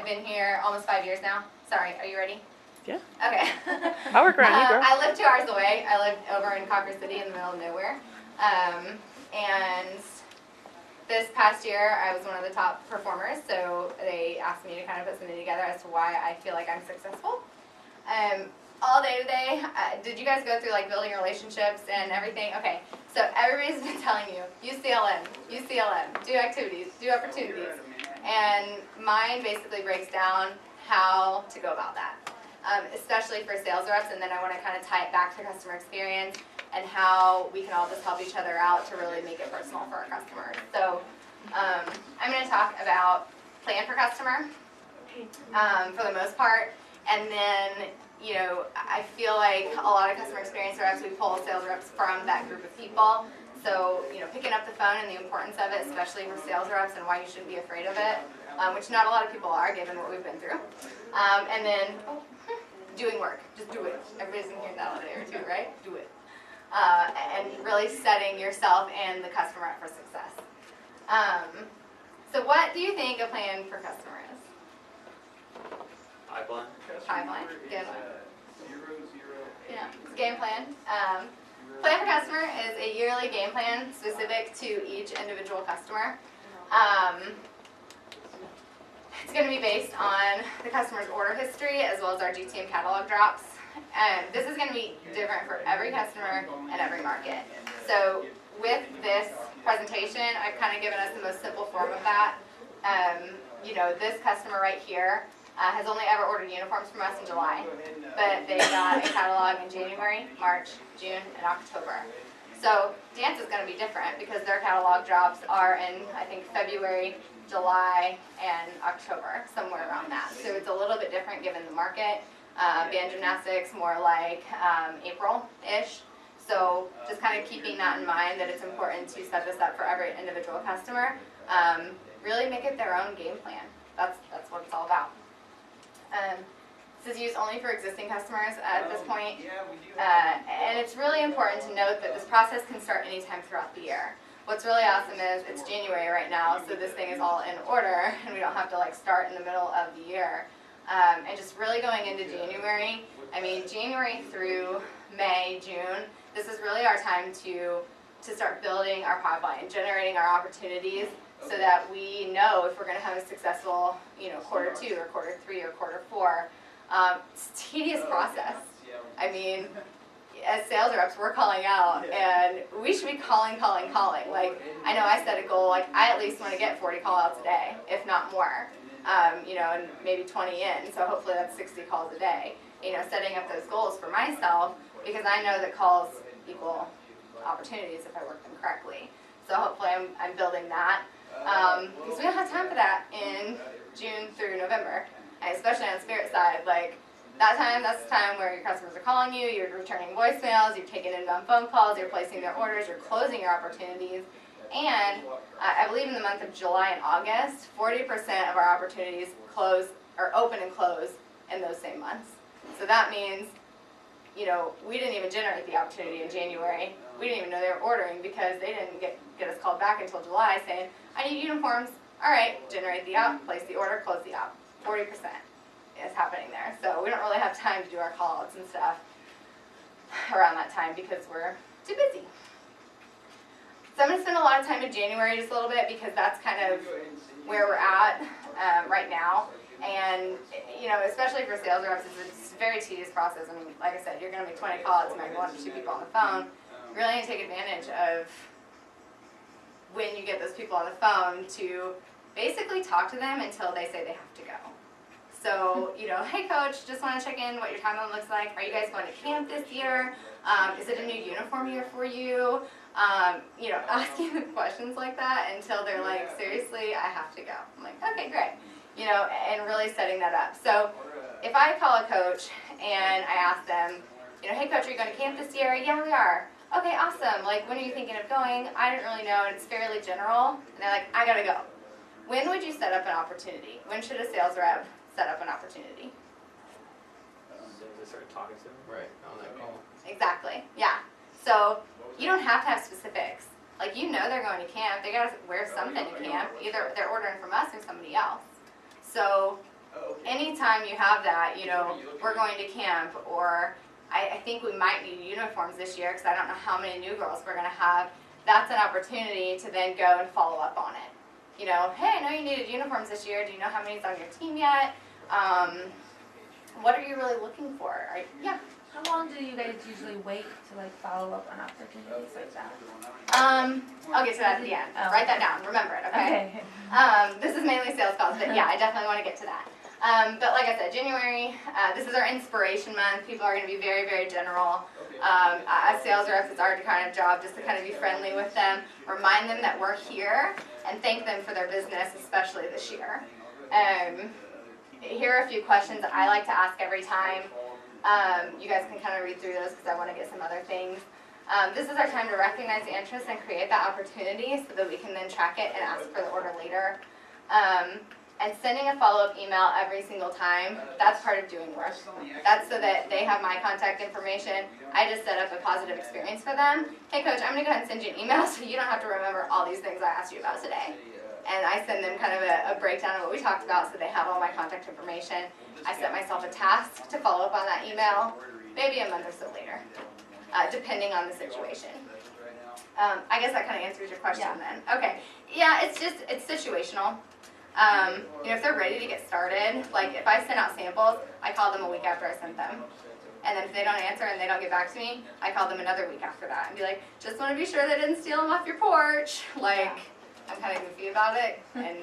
I've been here almost 5 years now. Sorry, are you ready? Yeah. Okay. I'll work around you, girl. I live 2 hours away. I live over in Cawker City in the middle of nowhere. And this past year, I was one of the top performers, so they asked me to kind of put something together as to why I feel like I'm successful. All day today, did you guys go through like building relationships and everything? Okay, so everybody's been telling you, UCLM, do activities, do opportunities. And mine basically breaks down how to go about that, especially for sales reps, and then I want to kind of tie it back to customer experience and how we can all just help each other out to really make it personal for our customers. So I'm going to talk about plan for customer for the most part, and then I feel like a lot of customer experience reps, we pull sales reps from that group of people. So, picking up the phone and the importance of it, especially for sales reps, and why you shouldn't be afraid of it, which not a lot of people are, given what we've been through. And then doing work. Just do it. Everybody's been hearing that all day or two, right? Do it. And really setting yourself and the customer up for success. So what do you think a plan for customer is? Pipeline. Good one. Yeah, it's a game plan. Plan for customer is a yearly game plan specific to each individual customer. It's going to be based on the customer's order history as well as our GTM catalog drops. This is going to be different for every customer and every market. So with this presentation, I've kind of given us the most simple form of that. This customer right here has only ever ordered uniforms from us in July, but they got a catalog in January, March, June, and October. So dance is going to be different because their catalog drops are in, I think, February, July, and October, somewhere around that. So it's a little bit different given the market. Band gymnastics, more like April-ish. So just kind of keeping that in mind, that it's important to set this up for every individual customer. Really make it their own game plan. That's what it's all about. This is used only for existing customers at this point. And it's really important to note that this process can start anytime throughout the year. What's really awesome is it's January right now, so this thing is all in order, and we don't have to start in the middle of the year. And just really going into January, January through May, June, this is really our time to start building our pipeline, generating our opportunities, so that we know if we're going to have a successful, quarter 2 or quarter 3 or quarter 4. It's a tedious process. As sales reps, we're calling out, and we should be calling. I know I set a goal, I at least want to get 40 call outs a day, if not more, and maybe 20 in, so hopefully that's 60 calls a day. Setting up those goals for myself, because I know that calls equal opportunities if I work them correctly. So hopefully I'm building that, because we don't have time for that in June through November, and especially on the Spirit side, that's the time where your customers are calling you, you're returning voicemails, you're taking inbound phone calls, you're placing their orders, you're closing your opportunities. And I believe in the month of July and August, 40% of our opportunities open and close in those same months. So that means, we didn't even generate the opportunity in January. We didn't even know they were ordering because they didn't get us called back until July saying, I need uniforms. All right, generate the op, place the order, close the op. 40% is happening there. So we don't really have time to do our call-outs and stuff around that time because we're too busy. So I'm going to spend a lot of time in January just a little bit because that's kind of where we're at right now. And, especially for sales reps, it's a very tedious process. Like I said, you're going to make 20 calls, maybe 1 or 2 people on the phone. You really need to take advantage of when you get those people on the phone to basically talk to them until they say they have to go. So, hey coach, just want to check in what your timeline looks like. Are you guys going to camp this year? Is it a new uniform year for you? Asking them questions like that until they're like, seriously, I have to go. I'm like, okay, great. And really setting that up. So if I call a coach and I ask them, hey coach, are you going to camp this year? Yeah, we are. Okay, awesome. When are you thinking of going? I don't really know, and it's fairly general. And they're like, I gotta go. When would you set up an opportunity? When should a sales rep set up an opportunity? As soon as I start talking to them. Right, on that call. Exactly, yeah. So you don't have to have specifics. They're going to camp. They gotta wear something to camp. Either they're ordering from us or somebody else. So anytime you have that, you know, we're going to camp, or I think we might need uniforms this year because I don't know how many new girls we're going to have, that's an opportunity to then go and follow up on it. You know, hey, I know you needed uniforms this year. Do you know how many's on your team yet? What are you really looking for? Yeah. How long do you guys usually wait to like follow up on opportunities like that? I'll get to that at the end. Oh. Write that down. Remember it, okay? This is mainly sales calls, but yeah, I definitely want to get to that. But like I said, January, this is our inspiration month. People are going to be very, very general. As sales reps, it's our kind of job just to kind of be friendly with them, remind them that we're here, and thank them for their business, especially this year. Here are a few questions that I like to ask every time. You guys can kind of read through those because I want to get some other things. This is our time to recognize the interest and create that opportunity so that we can then track it and ask for the order later. And sending a follow-up email every single time, that's part of doing work. That's so that they have my contact information. I just set up a positive experience for them. Hey coach, I'm going to go ahead and send you an email so you don't have to remember all these things I asked you about today. And I send them kind of a breakdown of what we talked about so they have all my contact information. I set myself a task to follow up on that email, maybe a month or so later, depending on the situation. I guess that kind of answers your question then. Okay. Yeah, it's situational. You know, if they're ready to get started, like if I send out samples, I call them a week after I sent them. And then if they don't answer and they don't get back to me, I call them another week after that and be like, just want to be sure they didn't steal them off your porch. Like, I'm kind of goofy about it, and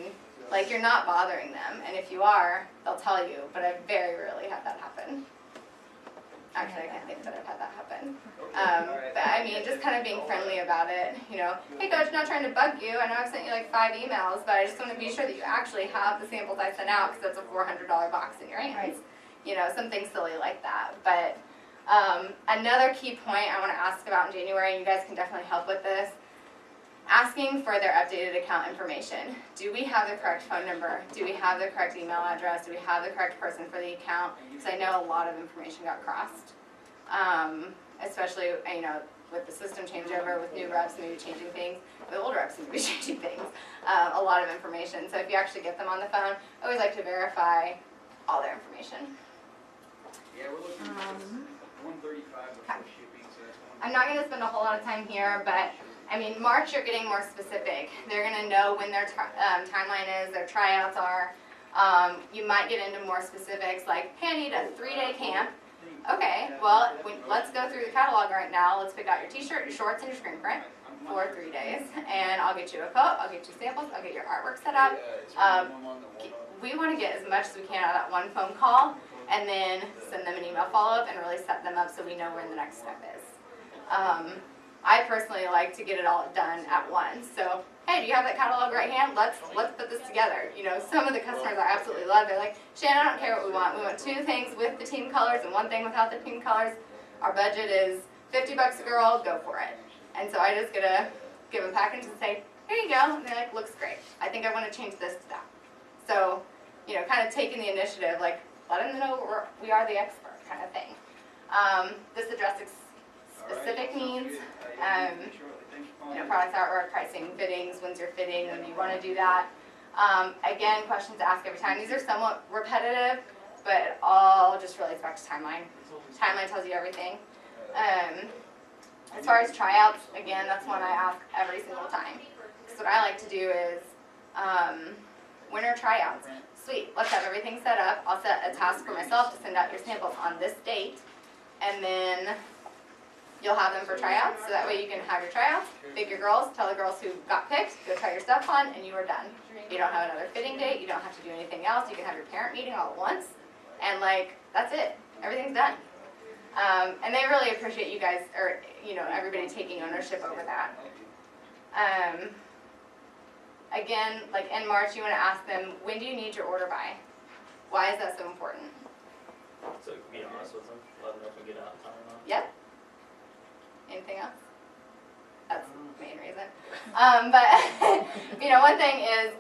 like you're not bothering them, and if you are, they'll tell you, but I very rarely had that happen. Actually, I can't think that I've had that happen. But I mean, just kind of being friendly about it, you know, hey coach, not trying to bug you, I know I've sent you like 5 emails, but I just want to be sure that you actually have the samples I sent out because that's a $400 box in your hands. You know, something silly like that. But another key point I want to ask about in January, and you guys can definitely help with this, asking for their updated account information. Do we have the correct phone number? Do we have the correct email address? Do we have the correct person for the account? Because I know a lot of information got crossed. Especially, you know, with the system changeover, with new reps maybe changing things, with old reps maybe changing things. A lot of information. So if you actually get them on the phone, I always like to verify all their information. Yeah, we're looking at 135 before shipping, so that's I'm not going to spend a whole lot of time here, but I mean, March, you're getting more specific. They're going to know when their timeline is, their tryouts are. You might get into more specifics like, hey, I need a 3-day camp. Okay, well, let's go through the catalog right now. Let's pick out your t-shirt, your shorts, and your screen print for 3 days. And I'll get you a coat, I'll get you samples, I'll get your artwork set up. We want to get as much as we can out of that one phone call and then send them an email follow-up and really set them up so we know where the next step is. I personally like to get it all done at once. So, hey, do you have that catalog right hand? Let's put this together. You know, some of the customers I absolutely love. They're like, Shannon, I don't care what we want. We want 2 things with the team colors and 1 thing without the team colors. Our budget is $50 a girl. Go for it. And so I just get to give them a package and say, here you go. And they're like, looks great. I think I want to change this to that. So, you know, kind of taking the initiative, like let them know we are the expert kind of thing. This addresses specific needs. You know, product artwork, pricing, fittings, when's your fitting, when do you want to do that. Again, questions to ask every time. These are somewhat repetitive, but it all just relates back to timeline. Timeline tells you everything. As far as tryouts, again, that's one I ask every single time. So what I like to do is, winter tryouts. Sweet, let's have everything set up. I'll set a task for myself to send out your samples on this date, and then you'll have them for tryouts, so that way you can have your tryouts, pick your girls, tell the girls who got picked, go try your stuff on, and you are done. You don't have another fitting date, you don't have to do anything else, you can have your parent meeting all at once, and like, that's it. Everything's done. And they really appreciate you guys, or you know, everybody taking ownership over that. Again, like in March, you want to ask them, when do you need your order by? Why is that so important? So be honest with them, let them know if we get out in time or not. Yep. Anything else? That's the main reason. But, you know, one thing is,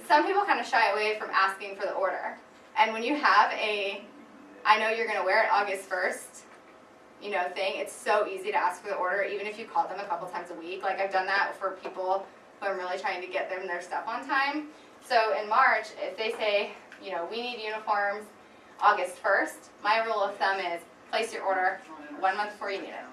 some people kind of shy away from asking for the order. And when you have I know you're going to wear it August 1st, you know, thing, it's so easy to ask for the order, even if you call them a couple times a week. Like, I've done that for people who I'm really trying to get them their stuff on time. So in March, if they say, you know, we need uniforms August 1st. My rule of thumb is place your order 1 month before you need it.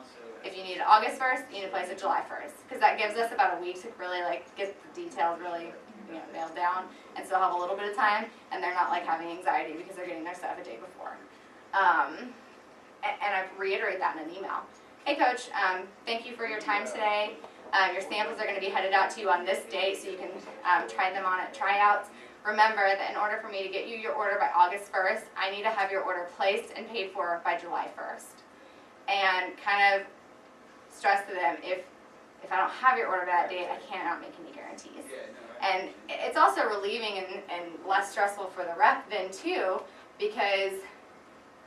If you need it August 1st, you need to place it July 1st, because that gives us about a week to really like get the details really, you know, nailed down, and still have a little bit of time, and they're not like having anxiety because they're getting their stuff a day before. And I reiterate that in an email. Hey coach, thank you for your time today. Your samples are going to be headed out to you on this date, so you can try them on at tryouts. Remember that in order for me to get you your order by August 1st, I need to have your order placed and paid for by July 1st. And kind of stress to them, if I don't have your order by that date, I cannot make any guarantees. And it's also relieving and less stressful for the rep then too, because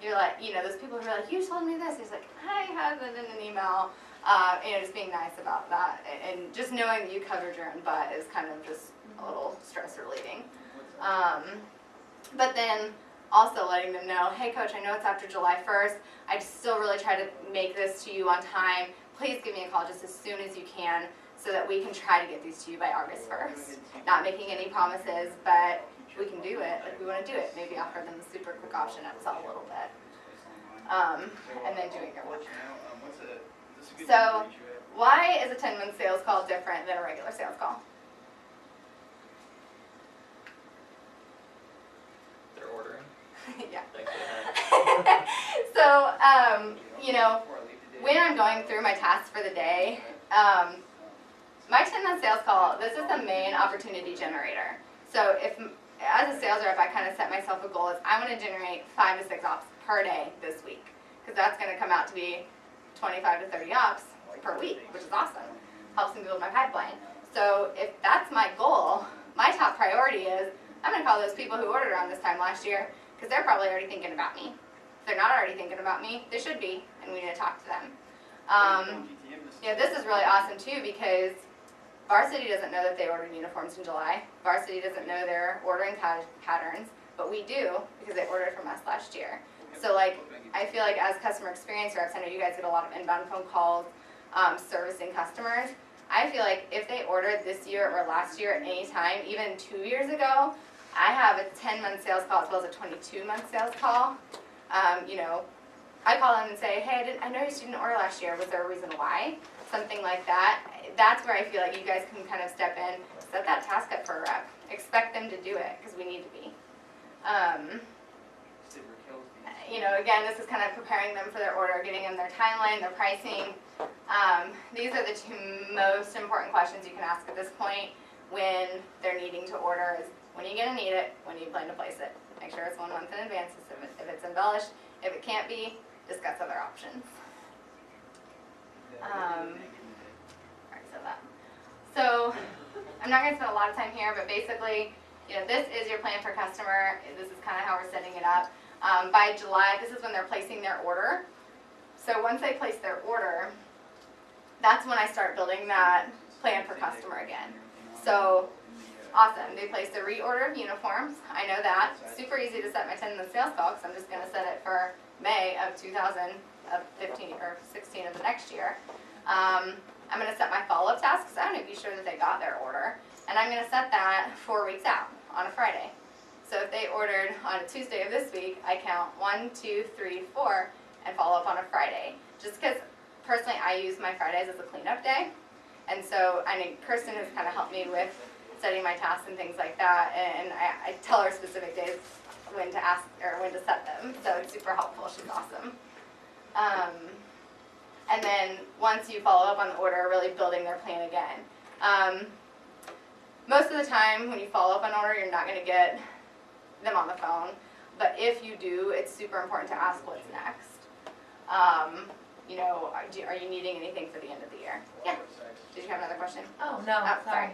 you're like, you know, those people who are like, you told me this. He's like, I have it in an email. You know, just being nice about that, and just knowing that you covered your own butt is kind of just a little stress relieving. But then also letting them know, hey coach, I know it's after July 1st. I still really try to make this to you on time. Please give me a call just as soon as you can so that we can try to get these to you by August 1st. Not making any promises, but we can do it. Like, we want to do it. Maybe offer them the super quick option upsell a little bit. And then doing your work. So, why is a 10-month sales call different than a regular sales call? They're ordering. Yeah. Thanks for that. So, you know, when I'm going through my tasks for the day, my 10-month sales call, this is the main opportunity generator. So if, as a sales rep, I kind of set myself a goal is I want to generate 5 to 6 ops per day this week, because that's going to come out to be 25 to 30 ops per week, which is awesome. Helps me build my pipeline. So if that's my goal, my top priority is I'm going to call those people who ordered around this time last year, because they're probably already thinking about me. If they're not already thinking about me, they should be, and we need to talk to them. You know, this is really awesome too, because Varsity doesn't know that they ordered uniforms in July. Varsity doesn't know their ordering patterns, but we do, because they ordered from us last year. So like, I feel like as customer experience reps, I know you guys get a lot of inbound phone calls, servicing customers. I feel like if they ordered this year or last year at any time, even 2 years ago, I have a 10-month sales call as well as a 22-month sales call. You know, I call them and say, hey, I noticed you didn't order last year. Was there a reason why? Something like that. That's where I feel like you guys can kind of step in, set that task up for a rep. Expect them to do it, because we need to be. You know, again, this is kind of preparing them for their order, getting them their timeline, their pricing. These are the 2 most important questions you can ask at this point when they're needing to order is, when are you going to need it? When do you plan to place it? Make sure it's 1 month in advance if it's embellished. If it can't be, discuss other options. Alright, so I'm not going to spend a lot of time here, but basically, you know, this is your plan for customer. This is kind of how we're setting it up. By July, this is when they're placing their order. So once they place their order, that's when I start building that plan for customer again. So awesome, they place the reorder of uniforms. I know that. Super easy to set my 10-month sales call, because I'm just going to set it for May of 2015 or 16 of the next year. I'm going to set my follow-up tasks, because I want to be sure that they got their order. And I'm going to set that 4 weeks out on a Friday. So if they ordered on a Tuesday of this week, I count 1, 2, 3, 4, and follow up on a Friday. Just because personally I use my Fridays as a cleanup day. And so I mean, Kirsten has kind of helped me with setting my tasks and things like that. And I tell her specific days when to ask or when to set them. So it's super helpful. She's awesome. And then once you follow up on the order, really building their plan again. Most of the time when you follow up on an order, you're not going to get them on the phone. But if you do, it's super important to ask what's next. You know, are you needing anything for the end of the year? Yeah. Did you have another question? Oh, no, sorry.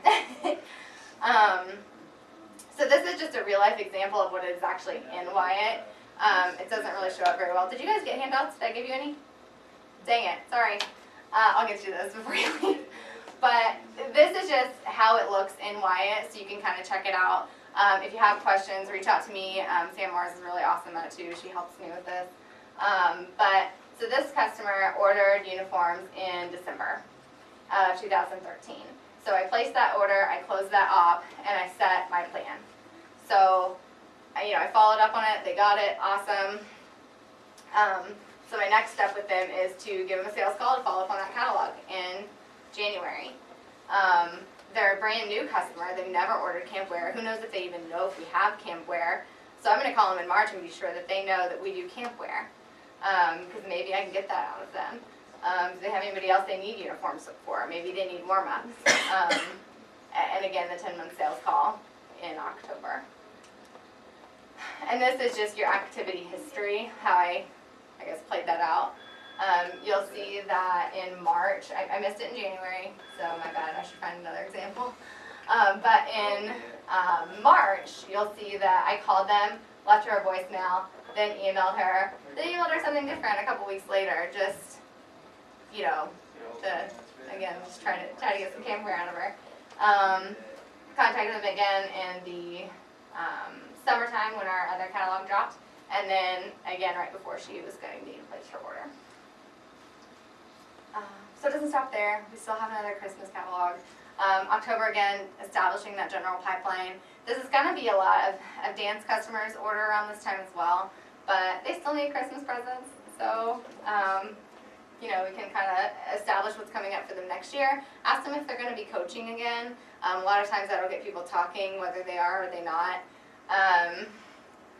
So this is just a real life example of what is actually in Wyatt. It doesn't really show up very well. Did you guys get handouts? Did I give you any? Dang it, sorry. I'll get you those before you leave. But this is just how it looks in Wyatt, so you can kind of check it out. If you have questions, reach out to me. Sam Mars is really awesome at it too. She helps me with this. So this customer ordered uniforms in December of 2013. So I placed that order, I closed that op, and I set my plan. So I followed up on it, they got it, awesome. So my next step with them is to give them a sales call to follow up on that catalog in January. They're a brand new customer, they've never ordered campwear, who knows if they even know if we have campwear. So I'm gonna call them in March and be sure that they know that we do campwear, because maybe I can get that out of them. Do they have anybody else they need uniforms for? Maybe they need warm-ups. And again, the 10-month sales call in October. And this is just your activity history, how I guess played that out. You'll see that in March, I missed it in January, so my bad, I should find another example. But in March, you'll see that I called them, left her a voicemail, then emailed her. Then emailed her something different a couple weeks later, just, again, just trying to get some campwear out of her. Contacted them again in the summertime when our other catalog dropped, and then again right before she was going to place her order. So it doesn't stop there. We still have another Christmas catalog. October again, establishing that general pipeline. This is going to be a lot of dance customers order around this time as well, but they still need Christmas presents, so we can kind of establish what's coming up for them next year. Ask them if they're going to be coaching again. A lot of times that'll get people talking, whether they are or they not.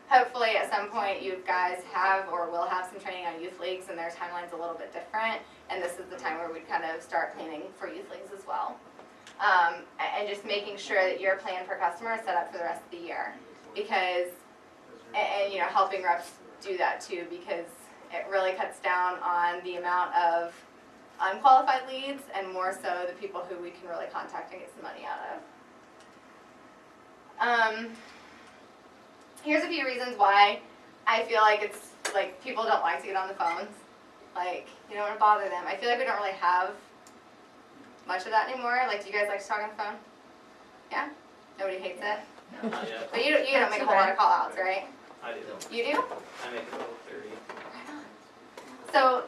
Hopefully at some point you guys have or will have some training on youth leagues, and their timeline's a little bit different, and this is the time where we kind of start planning for youth leagues as well. And just making sure that your plan per customer is set up for the rest of the year, because, and helping reps do that too, because it really cuts down on the amount of unqualified leads and more so the people who we can really contact and get some money out of. Here's a few reasons why I feel like it's like people don't like to get on the phones. Like, you don't want to bother them. I feel like we don't really have much of that anymore. Like, do you guys like to talk on the phone? Yeah? Nobody hates it? Not yet. But you don't make a whole lot of call outs, right? I do. You do? I make about 30. So,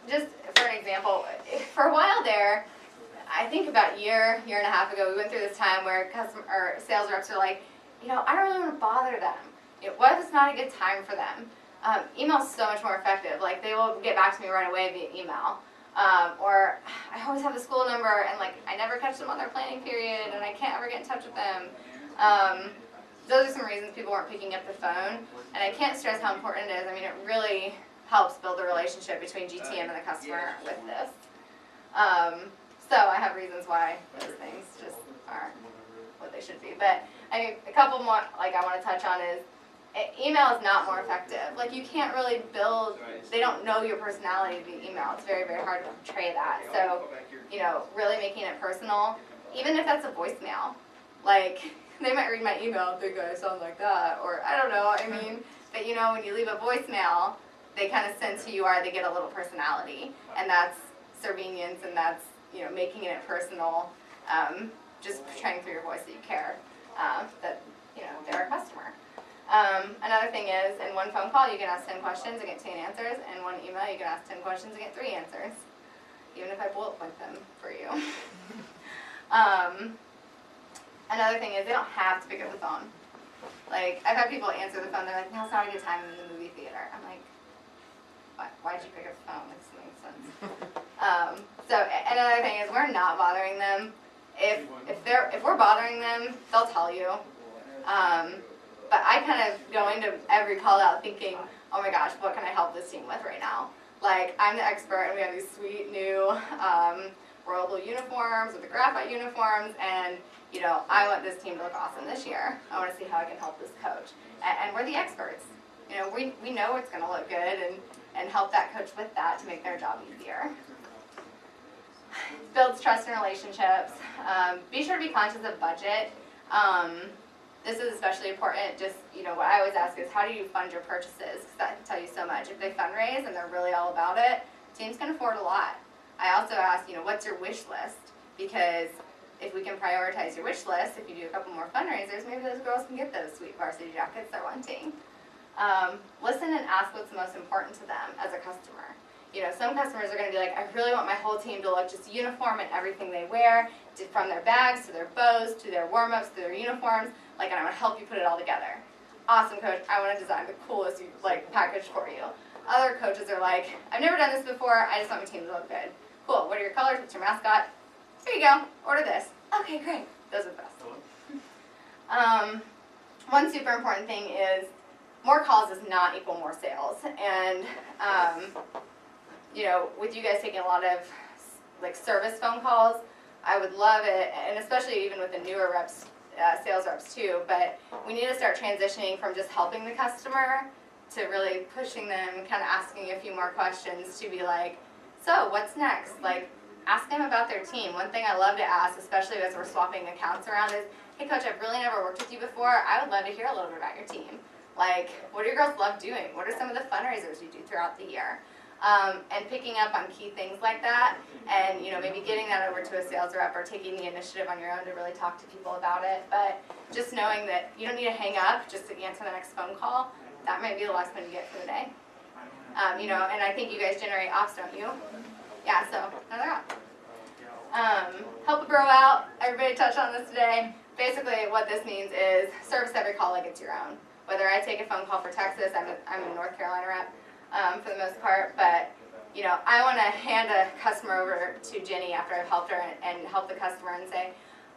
just for an example, for a while there, I think about a year and a half ago, we went through this time where sales reps are like, I don't really want to bother them. What if it's not a good time for them? Email's so much more effective. Like, they will get back to me right away via email. Or I always have the school number, and I never catch them on their planning period, and I can't ever get in touch with them. Those are some reasons people weren't picking up the phone, and I can't stress how important it is. I mean, it really helps build a relationship between GTM and the customer with this. So I have reasons why those things just aren't what they should be. But a couple more I want to touch on is email is not more effective. You can't really build, they don't know your personality via email. It's very, very hard to portray that. So, really making it personal, even if that's a voicemail. They might read my email and think I sound like that, or I don't know, but when you leave a voicemail, they kind of sense who you are, they get a little personality, and that's surveillance, and that's, making it personal, just portraying through your voice that you care, that, they're a customer. Another thing is, in one phone call, you can ask 10 questions and get 10 answers. In one email, you can ask 10 questions and get 3 answers, even if I bullet point them for you. Another thing is, they don't have to pick up the phone. I've had people answer the phone, they're like, no, it's not a good time in the movie theater. I'm like, why'd you pick up the phone? This makes sense. So another thing is, we're not bothering them. If we're bothering them, they'll tell you. But I kind of go into every call out thinking, oh my gosh, what can I help this team with right now? I'm the expert, and we have these sweet new Royal Blue uniforms with the graphite uniforms, and I want this team to look awesome this year. I want to see how I can help this coach. And we're the experts. We know it's going to look good, and help that coach with that to make their job easier. Builds trust and relationships. Be sure to be conscious of budget. This is especially important. Just, what I always ask is, how do you fund your purchases? Because that can tell you so much. If they fundraise and they're really all about it, teams can afford a lot. I also ask, what's your wish list? Because if we can prioritize your wish list, if you do a couple more fundraisers, maybe those girls can get those sweet varsity jackets they're wanting. Listen and ask what's most important to them as a customer. Some customers are going to be like, I really want my whole team to look just uniform in everything they wear, from their bags to their bows to their warm-ups to their uniforms, and I want to help you put it all together. awesome coach, I want to design the coolest like package for you. Other coaches are like, I've never done this before, I just want my team to look good. Cool, what are your colors, what's your mascot? Here you go, order this. Okay, great, those are the best. One super important thing is more calls does not equal more sales. And, you know, with you guys taking a lot of like service phone calls, I would love it, and especially even with the newer reps, sales reps too, but we need to start transitioning from just helping the customer to really pushing them, kind of asking a few more questions to be like, so what's next? Like, ask them about their team. One thing I love to ask, especially as we're swapping accounts around, is, hey coach, I've really never worked with you before. I would love to hear a little bit about your team. Like, what do your girls love doing? What are some of the fundraisers you do throughout the year? And picking up on key things like that, and you know, maybe getting that over to a sales rep or taking the initiative on your own to really talk to people about it. But just knowing that you don't need to hang up just to answer the next phone call. That might be the last one you get for the day. You know, and I think you guys generate ops, don't you? Yeah, so another op. Help a bro out. Everybody touched on this today. Basically, what this means is service every call like it's your own. Whether I take a phone call for Texas, I'm a North Carolina rep for the most part, but you know, I want to hand a customer over to Jenny after I've helped her and help the customer and say,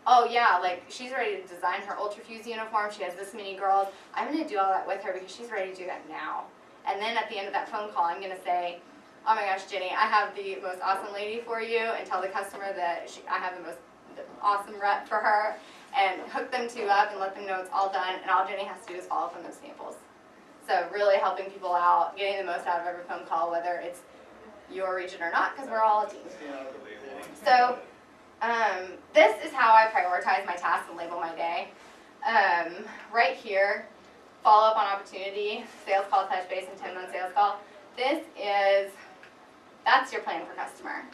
oh yeah, like she's ready to design her Ultrafuse uniform. She has this many girls. I'm going to do all that with her because she's ready to do that now. And then at the end of that phone call, I'm going to say, oh my gosh, Jenny, I have the most awesome lady for you, and tell the customer that I have the awesome rep for her, and hook them two up and let them know it's all done, and all Jenny has to do is follow up on those samples. So really helping people out, getting the most out of every phone call, whether it's your region or not, because we're all a team. So this is how I prioritize my tasks and label my day. Right here, follow up on opportunity, sales call, touch base, and 10-month sales call. That's your plan for customer.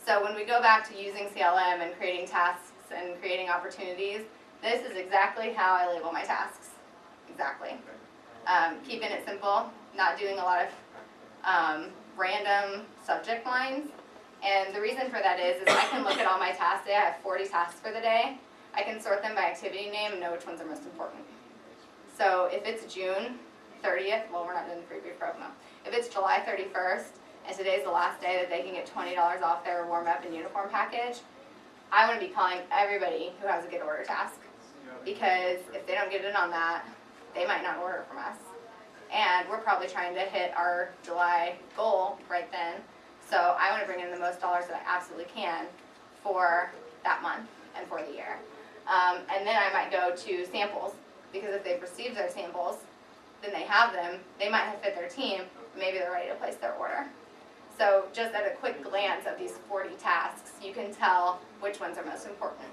So when we go back to using CLM and creating tasks and creating opportunities, this is exactly how I label my tasks. Exactly. Keeping it simple, not doing a lot of random subject lines. And the reason for that is I can look at all my tasks today. I have 40 tasks for the day. I can sort them by activity name and know which ones are most important. So if it's June 30th, well, we're not doing the free brief program. If it's July 31st, and today's the last day that they can get $20 off their warm-up and uniform package, I want to be calling everybody who has a get order task. Because if they don't get in on that, they might not order from us. And we're probably trying to hit our July goal right then. So I want to bring in the most dollars that I absolutely can for that month and for the year. And then I might go to samples, because if they've received their samples, then they have them, they might have fit their team, maybe they're ready to place their order. So just at a quick glance of these 40 tasks, you can tell which ones are most important.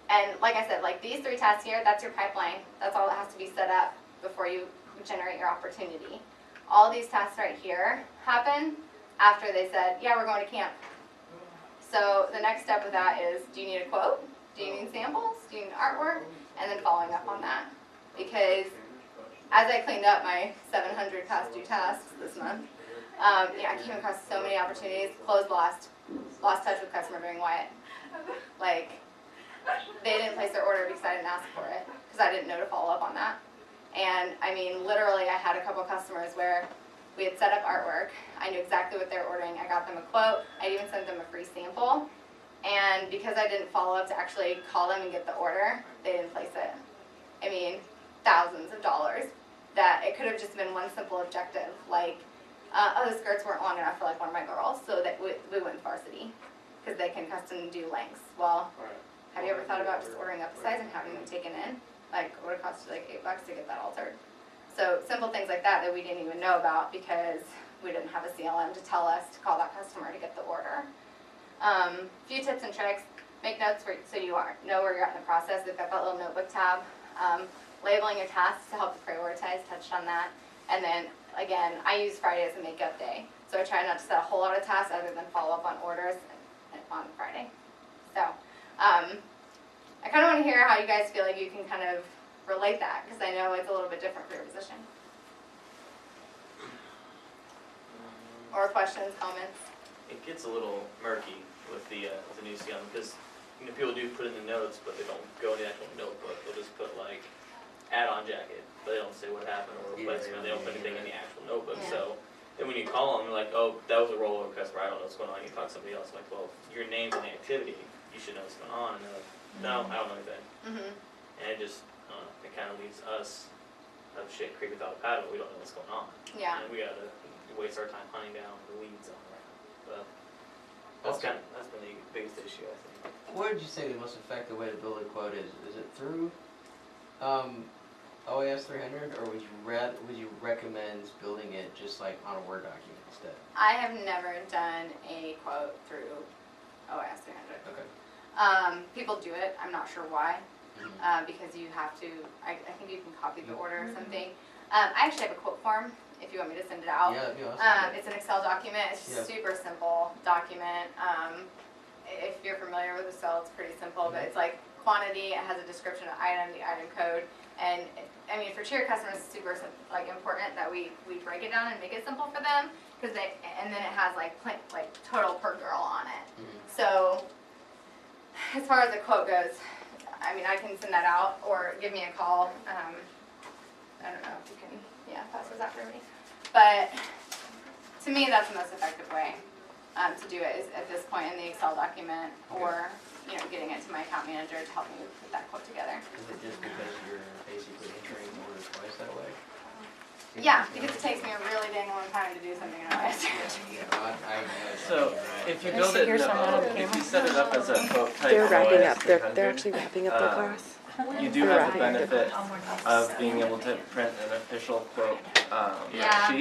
And like I said, like these 3 tasks here, that's your pipeline. That's all that has to be set up before you generate your opportunity. All these tasks right here happen after they said, yeah, we're going to camp. So the next step of that is, do you need a quote? Do you need samples? Do you need artwork? And then following up on that. Because as I cleaned up my 700 past due tasks this month, I came across so many opportunities. Closed lost touch with customer during Wyatt. Like, they didn't place their order because I didn't ask for it, because I didn't know to follow up on that. And I mean, literally, I had a couple customers where we had set up artwork. I knew exactly what they were ordering. I got them a quote. I even sent them a free sample. And because I didn't follow up to actually call them and get the order, they didn't place it. I mean, thousands of dollars. That it could have just been one simple objective, like, oh, the skirts weren't long enough for like one of my girls, so that we went varsity, because they can custom do lengths. Well, have you ever thought about just ordering up a size and having them taken in? Like, it would have cost you like $8 to get that altered. So simple things like that we didn't even know about because we didn't have a CLM to tell us to call that customer to get the order. Few tips and tricks. Make notes so you know where you're at in the process. They've got that little notebook tab. Labeling your tasks to help you prioritize, touched on that. And then, again, I use Friday as a makeup day. So I try not to set a whole lot of tasks other than follow up on orders on Friday. So I kind of want to hear how you guys feel like you can kind of relate that, because I know it's a little bit different for your position. Or questions, comments? It gets a little murky with the new CLM, because people do put in the notes, but they don't go in the actual notebook. They'll just put like add-on jacket, but they don't say what happened or replace, they don't put anything in the actual notebook, Yeah. so. And when you call them, they're like, oh, that was a rollover request where I don't know what's going on, you talk to somebody else, I'm like, well, your name's on the activity, you should know what's going on, and they're like, no, I don't know anything. And it just, it kinda leaves us, of shit creek without a paddle, we don't know what's going on. Yeah. And we gotta waste our time hunting down the leads on that, but that's Okay. that's been the biggest issue, I think. What would you say the most effective way to build a quote is? Is it through OAS 300, or would you recommend building it just like on a Word document instead? I have never done a quote through OAS 300. Okay. People do it, I'm not sure why, because you have to, I think you can copy the order or something. I actually have a quote form, if you want me to send it out. Yeah, that'd be awesome. It's an Excel document, it's just a super simple document. If you're familiar with Excel, it's pretty simple, but it's like quantity, it has a description of item, the item code, and I mean, for cheer customers, it's super important that we break it down and make it simple for them, because and then it has like total per girl on it. So, as far as the quote goes, I mean, I can send that out, or give me a call. I don't know if you can, pass those out for me. But to me, that's the most effective way to do it, is at this point in the Excel document, or getting it to my account manager to help me put that quote together. Is it just because you're basically entering orders twice that way? Yeah, because it takes me a really dang long time to do something in OS. So, if you build it, Here's someone on if you set it up as a quote type They're wrapping OS up. They're 300, actually wrapping up their class. you do have the benefit of being able to print an official quote Yeah. sheet.